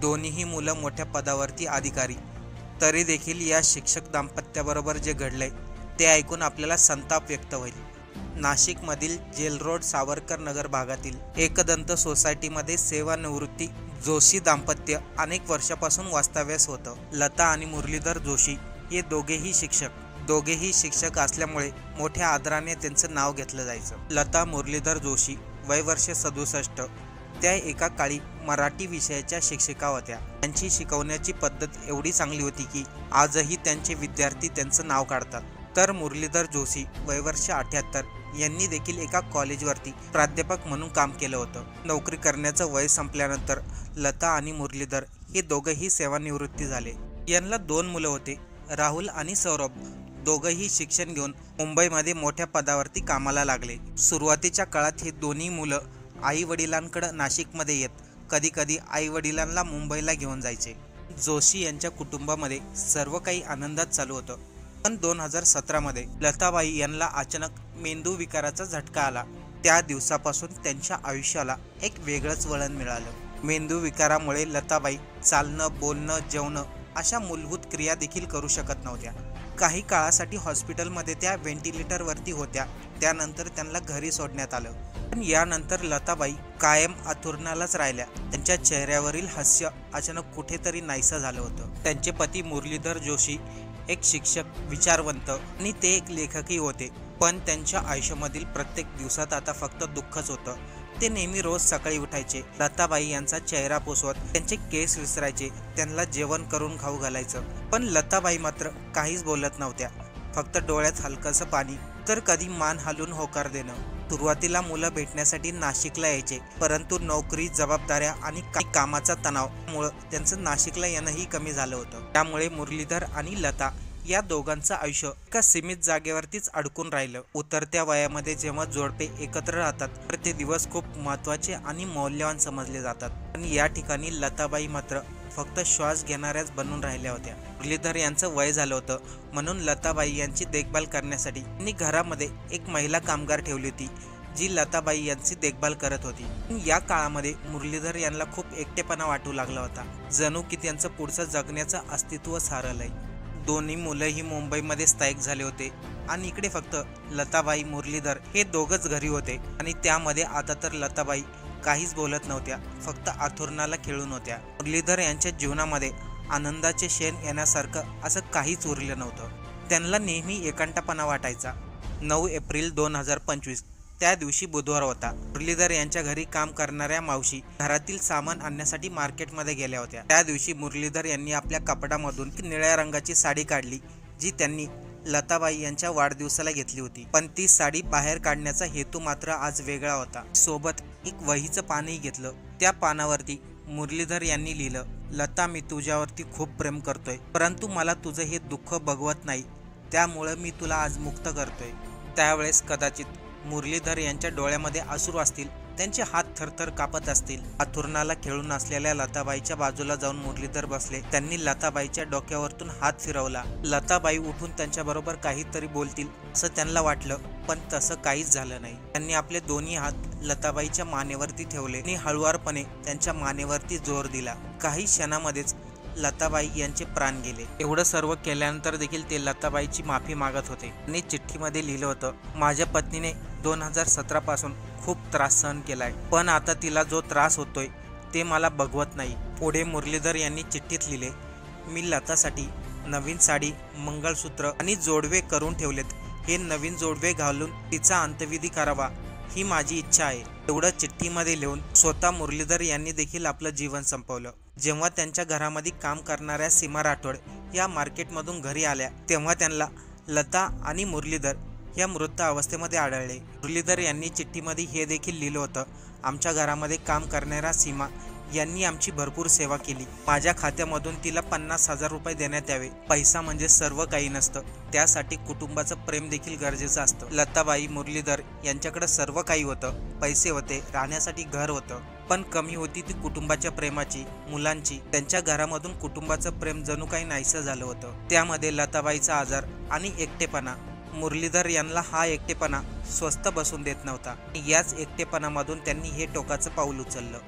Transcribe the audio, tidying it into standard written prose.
दोन्हीही मुलं मोठ्या पदावरती अधिकारी. तरी देखील या शिक्षक दाम्पत्याबरोबर जे घडलंय ते ऐकून आपल्याला संताप व्यक्त होईल. नाशिकमधील जेल रोड सावरकर नगर भागातील एकदंत सोसायटीमध्ये सेवानिवृत्ती जोशी दाम्पत्य अनेक वर्षापासून वास्तव्यास होतं. लता आणि मुरलीधर जोशी हे दोघेही शिक्षक असल्यामुळे मोठ्या आदराने त्यांचं नाव घेतलं जायचं. लता मुरलीधर जोशी, वय वर्ष 67. त्या एका काळी मराठी विषयाच्या शिक्षिका होत्या. त्यांची शिकवण्याची पद्धत एवढी चांगली होती की आजही त्यांचे विद्यार्थी त्यांचं नाव काढतात. तर मुरलीधर जोशी, वय वर्ष 78, यांनी देखील एका कॉलेजवरती प्राध्यापक म्हणून काम केलं होतं. नोकरी करण्याचं वय संपल्यानंतर लता आणि मुरलीधर हे दोघंही सेवानिवृत्ती झाले. यांना 2 मुलं होते, राहुल आणि सौरभ. दोघंही शिक्षण घेऊन मुंबईमध्ये मोठ्या पदावरती कामाला लागले. सुरुवातीच्या काळात हे दोन्ही मुलं आई वडिलांकडं नाशिकमध्ये येत कधी कधी आई वडिलांना मुंबईला घेऊन जायचे. जोशी यांच्या कुटुंबामध्ये सर्व काही आनंदात चालू होतं. पण 2017 मध्ये लताबाई यांना अचानक मेंदू विकाराचा झटका आला. त्या दिवसापासून त्यांच्या आयुष्याला एक वेगळंच वळण मिळालं. मेंदू विकारामुळे लताबाई चालणं, बोलणं, जेवणं अशा मूलभूत क्रिया देखील करू शकत नव्हत्या. काही काळासाठी हॉस्पिटलमध्ये त्या व्हेंटिलेटरवरती होत्या. त्यानंतर त्यांना घरी सोडण्यात आलं. पण यानंतर लताबाई कायम अंथरुणालाच राहिल्या. त्यांच्या चेहऱ्यावरील हास्य अचानक कुठेतरी नाहीसं झालं होतं. त्यांचे पती मुरलीधर जोशी एक शिक्षक, विचारवंत आणि ते एक लेखकही होते. पण त्यांच्या आयुष्यामधील प्रत्येक दिवसात आता फक्त दुःखच होतं. ते नेहमी रोज सकाळी उठायचे, लताबाई यांचा चेहरा पुसवत त्यांचे केस विसरायचे, त्यांना जेवण करून खाऊ घालायचं. पण लताबाई मात्र काहीच बोलत नव्हत्या. फक्त डोळ्यात हलकंसं पाणी, तर कधी मान हलवून होकार देणं. सुरुवातीला मुलं भेटण्यासाठी नाशिकला यायचे, परंतु नोकरी, जबाबदाऱ्या आणि कामाचा तणावामुळे त्यांचं नाशिकला येणंही कमी झालं होतं. त्यामुळे मुरलीधर आणि लता या दोघांचं आयुष्य एका सीमित जागेवरतीच अडकून राहिलं. उतरत्या वयामध्ये जेव्हा जोडपे एकत्र राहतात तर ते दिवस खूप महत्त्वाचे आणि मौल्यवान समजले जातात. पण या ठिकाणी लताबाई मात्र फक्त श्वास घेणाऱ्याच बनून राहिल्या होत्या. मुरलीधर यांचं वय झालं होतं, म्हणून लताबाई यांची देखभाल करण्यासाठी त्यांनी घरामध्ये एक महिला कामगार ठेवली होती, जी लताबाई यांची देखभाल करत होती. या काळामध्ये मुरलीधर यांना खूप एकटेपणा वाटू लागला होता. जणू की त्यांचं पुढचं जगण्याचं अस्तित्वच हरलंय. दोन्ही मुलंही मुंबईमध्ये स्थायिक झाले होते आणि इकडे फक्त लताबाई, मुरलीधर हे दोघंच घरी होते. आणि त्यामध्ये आता तर लताबाई काहीच बोलत नव्हत्या, फक्त अंथरुणाला खेळून होत्या. मुरलीधर यांच्या जीवनामध्ये आनंदाचे क्षण येण्यासारखं असं काहीच उरलं नव्हतं. त्यांना नेहमी एकांतपणा वाटायचा. 9 एप्रिल 2025 त्या दिवशी बुधवार होता. मुरलीधर यांच्या घरी काम करणाऱ्या मावशी घरातील सामान आणण्यासाठी मार्केटमध्ये गेल्या होत्या. त्या दिवशी मुरलीधर यांनी आपल्या कपड्यामधून निळ्या रंगाची साडी काढली, जी त्यांनी लताबाई यांच्या वाढदिवसाला घेतली होती. पण ती साडी बाहेर काढण्याचा हेतू मात्र आज वेगळा होता. सोबत एक वहीचं पानही घेतलं. त्या पानावरती मुरलीधर यांनी लिहिलं, लता, मी तुझ्यावरती खूप प्रेम करतोय, परंतु मला तुझं हे दुःख बघवत नाही, त्यामुळं मी तुला आज मुक्त करतोय. त्यावेळेस कदाचित मुरलीधर यांच्या डोळ्यामध्ये अश्रू असतील, त्यांचे हात थरथर कापत असतील. अंथरुणाला खेळून असलेल्या लताबाईच्या बाजूला जाऊन मुरलीधर बसले. त्यांनी लताबाईच्या डोक्यावरतून हात फिरवला. लताबाई उठून त्यांच्याबरोबर काहीतरी बोलतील असं त्यांना वाटलं, पण तसं काहीच झालं नाही. त्यांनी आपले दोन्ही हात लताबाईच्या मानेवरती ठेवले आणि हळुवारपणे त्यांच्या मानेवरती जोर दिला. काही क्षणामध्येच लताबाई यांचे प्राण गेले. एवढं सर्व केल्यानंतर देखील ते लताबाईची माफी मागत होते. त्यांनी चिठ्ठीमध्ये लिहिलं होतं, माझ्या पत्नीने 2017 पासून खूप त्रास सहन केलाय, पण आता तिला जो त्रास होतोय ते मला बघवत नाही. पुढे मुरलीधर यांनी चिठ्ठीत लिहिले, मी लतासाठी नवीन साडी, मंगळसूत्र आणि जोडवे करून ठेवलेत. हे नवीन जोडवे घालून तिचा अंत्यविधी करावा ही माझी इच्छा आहे. एवढं चिठ्ठीमध्ये लिहून स्वतः मुरलीधर यांनी देखील आपलं जीवन संपवलं. जेव्हा त्यांच्या घरामध्ये काम करणाऱ्या सीमा राठोड या मार्केटमधून घरी आल्या, तेव्हा त्यांना लता आणि मुरलीधर या मृत अवस्थेमध्ये आढळले. मुरलीधर यांनी चिठ्ठीमध्ये हे देखील लिहिलं होतं, आमच्या घरामध्ये काम करणाऱ्या सीमा यांनी आमची भरपूर सेवा केली. माझ्या खात्यामधून तिला 50,000 रुपये देण्यात यावे. पैसा म्हणजे सर्व काही नसतं, त्यासाठी कुटुंबाचं प्रेम देखील गरजेचं असतं. लताबाई, मुरलीधर यांच्याकडे सर्व काही होतं, पैसे होते, राहण्यासाठी घर होतं, पण कमी होती ती कुटुंबाच्या प्रेमाची, मुलांची. त्यांच्या घरामधून कुटुंबाचं प्रेम जणू काही नाहीसं झालं होतं. त्यामध्ये लताबाईचा आजार आणि एकटेपणा. मुरलीधर यांना हा एकटेपणा स्वस्थ बसून देत नव्हता. याच एकटेपणामधून त्यांनी हे टोकाचं पाऊल उचललं.